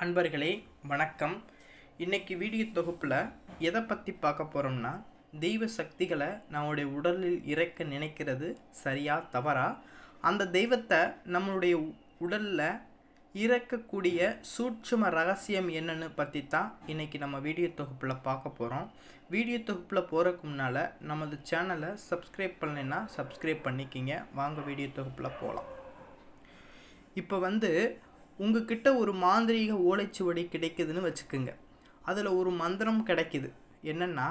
அன்பர்களே வணக்கம். இன்றைக்கி வீடியோ தொகுப்பில் எதை பற்றி பார்க்க போகிறோம்னா, தெய்வ சக்திகளை நம்மளுடைய உடலில் இறக்க நினைக்கிறது சரியா தவறா, அந்த தெய்வத்தை நம்மளுடைய உடலில் இறக்கக்கூடிய சூட்சும ரகசியம் என்னன்னு பற்றி தான் இன்றைக்கி நம்ம வீடியோ தொகுப்பில் பார்க்க போகிறோம். வீடியோ தொகுப்பில் போகிறதுக்கு முன்னால் நமது சேனலை சப்ஸ்கிரைப் பண்ணலைன்னா சப்ஸ்கிரைப் பண்ணிக்கிங்க. வாங்க வீடியோ தொகுப்பில் போகலாம். இப்போ உங்ககிட்ட ஒரு மாந்திரீக ஓலைச்சுவடி கிடைக்குதுன்னு வச்சுக்கோங்க. அதில் ஒரு மந்திரம் கிடைக்குது. என்னென்னா,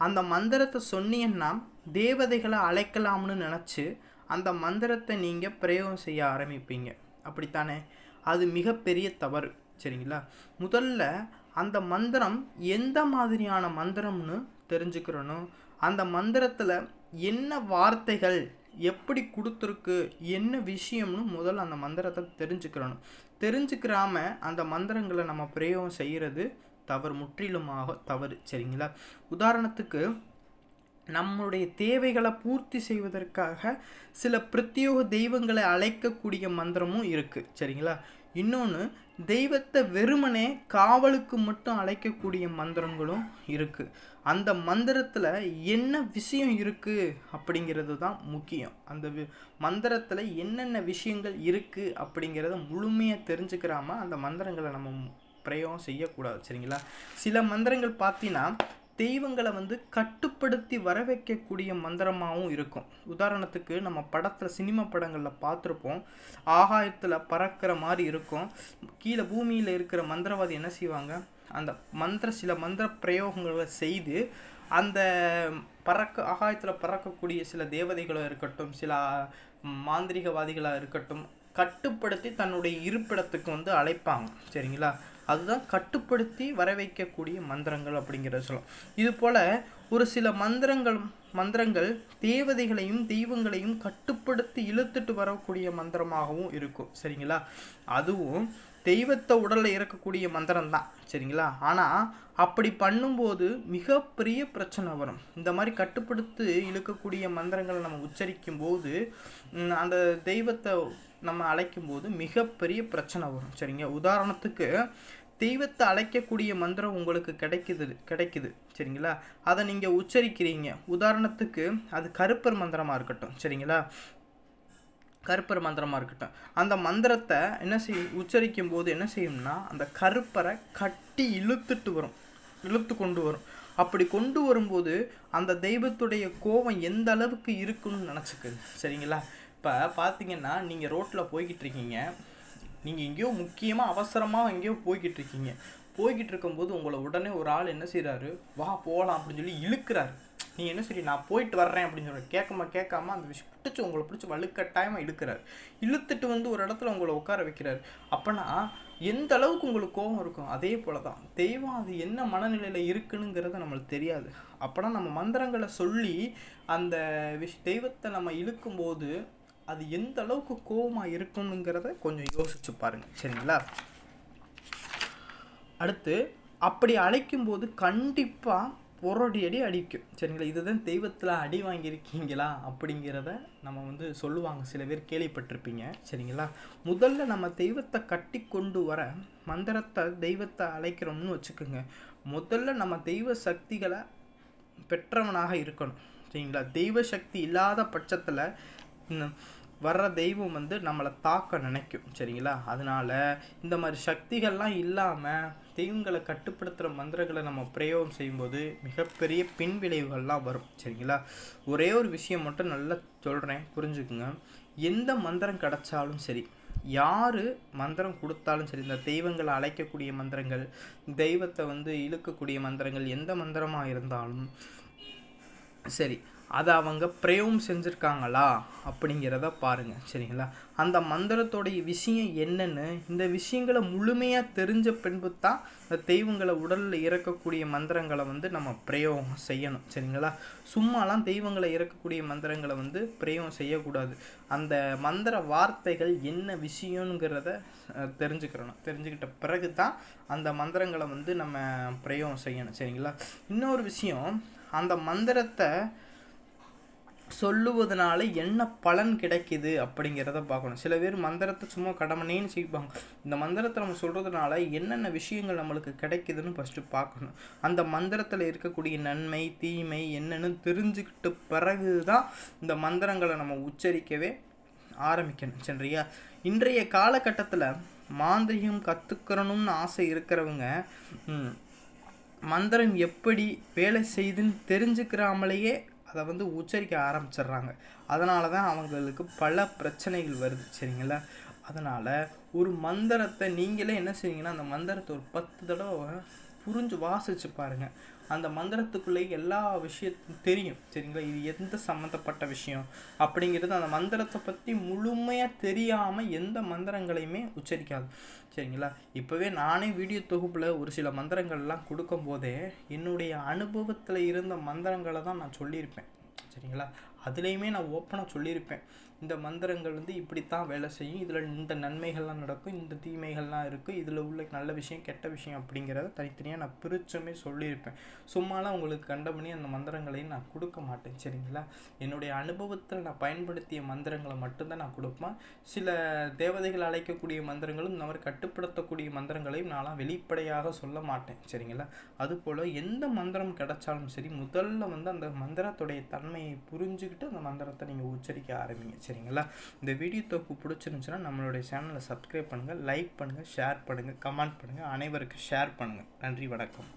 அந்த மந்திரத்தை சொன்னீங்கன்னா தேவதைகளை அழைக்கலாம்னு நினச்சி அந்த மந்திரத்தை நீங்கள் பிரயோகம் செய்ய ஆரம்பிப்பீங்க. அப்படித்தானே? அது மிகப்பெரிய தவறு. சரிங்களா? முதல்ல அந்த மந்திரம் எந்த மாதிரியான மந்திரம்னு தெரிஞ்சுக்கிறணும். அந்த மந்திரத்தில் என்ன வார்த்தைகள் எப்படி கொடுத்துருக்கு, என்ன விஷயம்னு முதல்ல அந்த மந்திரத்தை தெரிஞ்சுக்கிறாம அந்த மந்திரங்களை நம்ம பிரயோகம் செய்கிறது தவறு, முற்றிலுமாக தவறு. சரிங்களா? உதாரணத்துக்கு, நம்மளுடைய தேவைகளை பூர்த்தி செய்வதற்காக சில பிரத்யோக தெய்வங்களை அழைக்கக்கூடிய மந்திரமும் இருக்குது. சரிங்களா? இன்னொன்று, தெய்வத்தை வெறுமனே காவலுக்கு மட்டும் அழைக்கக்கூடிய மந்திரங்களும் இருக்குது. அந்த மந்திரத்தில் என்ன விஷயம் இருக்குது அப்படிங்கிறது தான் முக்கியம். அந்த மந்திரத்தில் என்னென்ன விஷயங்கள் இருக்குது அப்படிங்கிறத முழுமையாக தெரிஞ்சுக்கிறாமல் அந்த மந்திரங்களை நம்ம பிரயோகம் செய்யக்கூடாது. சரிங்களா? சில மந்திரங்கள் பார்த்தீங்கன்னா தெய்வங்களை கட்டுப்படுத்தி வர வைக்கக்கூடிய மந்திரமாகவும் இருக்கும். உதாரணத்துக்கு, நம்ம படத்தில், சினிமா படங்களில் பார்த்துருப்போம். ஆகாயத்தில் பறக்கிற மாதிரி இருக்கும். கீழே பூமியில் இருக்கிற மந்திரவாதி என்ன செய்வாங்க, அந்த சில மந்திர பிரயோகங்களை செய்து அந்த ஆகாயத்தில் பறக்கக்கூடிய சில தேவதைகளாக இருக்கட்டும், சில மாந்திரிகவாதிகளாக இருக்கட்டும், கட்டுப்படுத்தி தன்னுடைய இருப்பிடத்துக்கு அழைப்பாங்க. சரிங்களா? அதுதான் கட்டுப்படுத்தி வர வைக்கக்கூடிய மந்திரங்கள் அப்படிங்கிறத சொல்லலாம். இது போல் ஒரு சில மந்திரங்கள் தேவதைகளையும் தெய்வங்களையும் கட்டுப்படுத்தி இழுத்துட்டு வரக்கூடிய மந்திரமாகவும் இருக்கும். சரிங்களா? அதுவும் தெய்வத்தை உடலில் இறக்கக்கூடிய மந்திரம் தான். சரிங்களா? ஆனால் அப்படி பண்ணும்போது மிகப்பெரிய பிரச்சனை வரும். இந்த மாதிரி கட்டுப்படுத்தி இழுக்கக்கூடிய மந்திரங்களை நம்ம உச்சரிக்கும் போது, அந்த தெய்வத்தை நம்ம அழைக்கும் போது மிகப்பெரிய பிரச்சனை வரும். சரிங்க? உதாரணத்துக்கு, தெய்வத்தை அழைக்கக்கூடிய மந்திரம் உங்களுக்கு கிடைக்குது. சரிங்களா? அதை நீங்கள் உச்சரிக்கிறீங்க. உதாரணத்துக்கு, அது கருப்பர் மந்திரமாக இருக்கட்டும். சரிங்களா? கருப்பர் மந்திரமாக இருக்கட்டும். அந்த மந்திரத்தை உச்சரிக்கும் போது என்ன செய்யும்னா, அந்த கருப்பரை கட்டி இழுத்து கொண்டு வரும். அப்படி கொண்டு வரும்போது அந்த தெய்வத்துடைய கோபம் எந்த அளவுக்கு இருக்குன்னு நினச்சிக்குது. சரிங்களா? இப்போ பார்த்தீங்கன்னா, நீங்கள் ரோட்டில் போய்கிட்டு இருக்கீங்க. நீங்கள் எங்கேயோ முக்கியமாக அவசரமாக எங்கேயோ போய்கிட்டு இருக்கும்போது உங்களை உடனே ஒரு ஆள் என்ன செய்கிறாரு, வா போகலாம் அப்படின்னு சொல்லி இழுக்கிறாரு. நீங்கள் என்ன சரி, நான் போயிட்டு வர்றேன் அப்படின்னு சொல்லி கேட்காம அந்த விஷயம் உங்களை பிடிச்சி வலுக்கட்டாயமாக இழுத்துட்டு ஒரு இடத்துல உங்களை உட்கார வைக்கிறாரு. அப்போனா எந்த அளவுக்கு உங்களுக்கு கோபம் இருக்கும். அதே போல தான் தெய்வம் அது என்ன மனநிலையில் இருக்குனுங்கிறத நம்மளுக்கு தெரியாது. அப்போனா நம்ம மந்திரங்களை சொல்லி அந்த தெய்வத்தை நம்ம இழுக்கும்போது அது எந்த அளவுக்கு கோபமாக இருக்குங்கிறத கொஞ்சம் யோசிச்சு பாருங்கள். சரிங்களா? அடுத்து, அப்படி அழைக்கும்போது கண்டிப்பாக பொறடி அடிக்கும். சரிங்களா? இதுதான் தெய்வத்தில் அடி வாங்கியிருக்கீங்களா அப்படிங்கிறத நம்ம சொல்லுவாங்க. சில பேர் கேள்விப்பட்டிருப்பீங்க. சரிங்களா? முதல்ல நம்ம தெய்வத்தை கட்டி கொண்டு வர தெய்வத்தை அழைக்கிறோம்னு வச்சுக்கோங்க. முதல்ல நம்ம தெய்வ சக்திகளை பெற்றவனாக இருக்கணும். சரிங்களா? தெய்வ சக்தி இல்லாத பட்சத்தில் வர்ற தெய்வம் நம்மளை தாக்க நினைக்கும். சரிங்களா? அதனால் இந்த மாதிரி சக்திகள்லாம் இல்லாமல் தெய்வங்களை கட்டுப்படுத்துகிற மந்திரங்களை நம்ம பிரயோகம் செய்யும்போது மிகப்பெரிய பின்விளைவுகள்லாம் வரும். சரிங்களா? ஒரே ஒரு விஷயம் மட்டும் நல்லா சொல்கிறேன், புரிஞ்சுக்குங்க. எந்த மந்திரம் கிடச்சாலும் சரி, யார் மந்திரம் கொடுத்தாலும் சரி, இந்த தெய்வங்களை அழைக்கக்கூடிய மந்திரங்கள், தெய்வத்தை இழுக்கக்கூடிய மந்திரங்கள், எந்த மந்திரமாக இருந்தாலும் சரி, அதை அவங்க பிரயோகம் செஞ்சுருக்காங்களா அப்படிங்கிறத பாருங்கள். சரிங்களா? அந்த மந்திரத்தோடைய விஷயம் என்னென்னு, இந்த விஷயங்களை முழுமையாக தெரிஞ்ச பின்பு தான் இந்த தெய்வங்களை உடலில் இறக்கக்கூடிய மந்திரங்களை நம்ம பிரயோகம் செய்யணும். சரிங்களா? சும்மாலாம் தெய்வங்களை இறக்கக்கூடிய மந்திரங்களை பிரயோகம் செய்யக்கூடாது. அந்த மந்திர வார்த்தைகள் என்ன விஷயங்கிறத தெரிஞ்சுக்கிட்ட பிறகு தான் அந்த மந்திரங்களை நம்ம பிரயோகம் செய்யணும். சரிங்களா? இன்னொரு விஷயம், அந்த மந்திரத்தை சொல்லுவதனால என்ன பலன் கிடைக்குது அப்படிங்கிறத பார்க்கணும். சில பேர் மந்திரத்தை சும்மா கடமனேன்னு செய்வாங்க. இந்த மந்திரத்தை நம்ம சொல்கிறதுனால என்னென்ன விஷயங்கள் நம்மளுக்கு கிடைக்குதுன்னு ஃபஸ்ட்டு பார்க்கணும். அந்த மந்திரத்தில் இருக்கக்கூடிய நன்மை தீமை என்னென்னு தெரிஞ்சுக்கிட்ட பிறகு தான் இந்த மந்திரங்களை நம்ம உச்சரிக்கவே ஆரம்பிக்கணும். சரியா? இன்றைய காலகட்டத்தில் மாந்திரிகம் கற்றுக்கிறணும்னு ஆசை இருக்கிறவங்க மந்திரம் எப்படி வேலை செய்துன்னு தெரிஞ்சுக்கிறாமலேயே அதை உச்சரிக்க ஆரம்பிச்சிடுறாங்க. அதனால தான் அவங்களுக்கு பல பிரச்சனைகள் வருது. சரிங்களா? அதனால் ஒரு மந்திரத்தை நீங்களே என்ன செய்வீங்கன்னா, அந்த மந்திரத்தை ஒரு 10 தடவை புரிஞ்சு வாசிச்சு பாருங்கள். அந்த மந்திரத்துக்குள்ளே எல்லா விஷயத்தையும் தெரியும். சரிங்களா? இது எந்த சம்மந்தப்பட்ட விஷயம் அப்படிங்கிறது அந்த மந்திரத்தை பற்றி முழுமையாக தெரியாமல் எந்த மந்திரங்களையுமே உச்சரிக்காது. சரிங்களா? இப்போவே நானே வீடியோ தொகுப்பில் ஒரு சில மந்திரங்கள்லாம் கொடுக்கும் போதே என்னுடைய அனுபவத்தில் இருந்த மந்திரங்களை தான் நான் சொல்லியிருப்பேன். சரிங்களா? அதுலேயுமே நான் ஓப்பனாக சொல்லியிருப்பேன். இந்த மந்திரங்கள் இப்படித்தான் வேலை செய்யும், இதில் இந்த நன்மைகள்லாம் நடக்கும், இந்த தீமைகள்லாம் இருக்குது, இதில் உள்ள நல்ல விஷயம் கெட்ட விஷயம் அப்படிங்கிறத தனித்தனியாக நான் பிரிச்சுமே சொல்லியிருப்பேன். சும்மாலாம் உங்களுக்கு கண்டபடி அந்த மந்திரங்களையும் நான் கொடுக்க மாட்டேன். சரிங்களா? என்னுடைய அனுபவத்தில் நான் பயன்படுத்திய மந்திரங்களை மட்டும்தான் நான் கொடுப்பேன். சில தேவதைகள் அழைக்கக்கூடிய மந்திரங்களும் இந்த மாதிரி கட்டுப்படுத்தக்கூடிய மந்திரங்களையும் நான்லாம் வெளிப்படையாக சொல்ல மாட்டேன். சரிங்களா? அதுபோல் எந்த மந்திரம் கிடைச்சாலும் சரி, முதல்ல அந்த மந்திரத்துடைய தன்மையை புரிஞ்சுக்கிட்டு அந்த மந்திரத்தை நீங்கள் உச்சரிக்க ஆரம்பிங்க. சரிங்களா? இந்த வீடியோ தொகுப்பு பிடிச்சிருந்துச்சுன்னா நம்மளுடைய சேனலை சப்ஸ்கிரைப் பண்ணுங்கள், லைக் பண்ணுங்கள், ஷேர் பண்ணுங்கள், கமெண்ட் பண்ணுங்கள், அனைவருக்கும் ஷேர் பண்ணுங்கள். நன்றி, வணக்கம்.